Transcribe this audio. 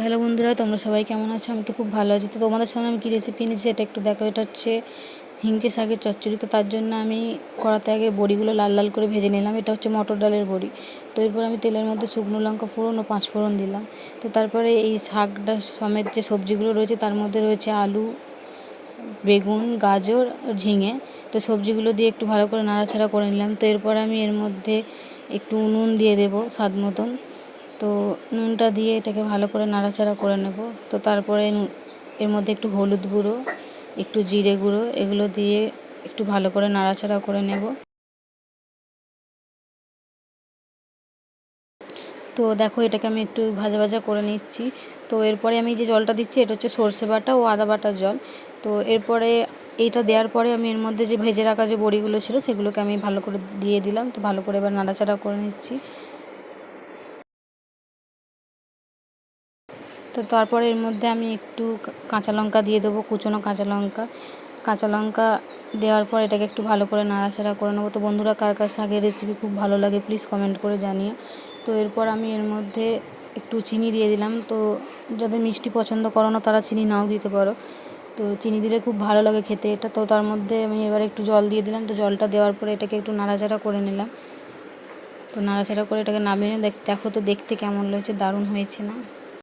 Hello বন্ধুরা, তোমরা সবাই কেমন আছো? আমি তো খুব ভালো আছি। তো তোমাদের সামনে আমি কী রেসিপি এনেছি সেটা একটু দেখো। এটা হচ্ছে হিংচে শাকের চচ্চড়ি। তো তার জন্য আমি কড়াতে আগে বড়িগুলো লাল লাল করে ভেজে নিলাম। এটা হচ্ছে মটর ডালের বড়ি। তো এরপর আমি তেলের মধ্যে শুকনো লঙ্কা ফোড়ন ও 5 ফোড়ন দিলাম। তো তারপরে এই শাকটা সমেত যে সবজিগুলো রয়েছে তার মধ্যে রয়েছে আলু, বেগুন, গাজর, ঝিঙে। তো সবজিগুলো দিয়ে একটু ভালো করে নাড়াচাড়া করে নিলাম। তো এরপর আমি এর মধ্যে একটু নুন দিয়ে দেবো স্বাদ মতন। তো নুনটা দিয়ে এটাকে ভালো করে নাড়াচাড়া করে নেব। তো তারপরে এর মধ্যে একটু হলুদ গুঁড়ো, একটু জিরে গুঁড়ো এগুলো দিয়ে একটু ভালো করে নাড়াচাড়া করে নেব। তো দেখো, এটাকে আমি একটু ভাজা ভাজা করে নিচ্ছি। তো এরপরে আমি যে জলটা দিচ্ছি এটা হচ্ছে সর্ষে বাটা ও আদা বাটার জল। তো এরপরে এইটা দেওয়ার পরে আমি এর মধ্যে যে ভেজে রাখা যে বড়িগুলো ছিল সেগুলোকে আমি ভালো করে দিয়ে দিলাম। তো ভালো করে এবার নাড়াচাড়া করে নিচ্ছি। তো তারপরে এর মধ্যে আমি একটু কাঁচা লঙ্কা দিয়ে দেবো, কুচনো কাঁচা লঙ্কা দেওয়ার পর এটাকে একটু ভালো করে নাড়াচাড়া করে নেবো। তো বন্ধুরা, কার কার শাকের রেসিপি খুব ভালো লাগে প্লিজ কমেন্ট করে জানিও। তো এরপর আমি এর মধ্যে একটু চিনি দিয়ে দিলাম। তো যাদের মিষ্টি পছন্দ করো না তারা চিনি নাও দিতে পারো। তো চিনি দিলে খুব ভালো লাগে খেতে এটা। তো তার মধ্যে আমি এবার একটু জল দিয়ে দিলাম। তো জলটা দেওয়ার পরে এটাকে একটু নাড়াচাড়া করে নিলাম। তো নাড়াচাড়া করে এটাকে নামিয়ে দেখো তো দেখতে কেমন লাগছে, দারুণ হয়েছে না?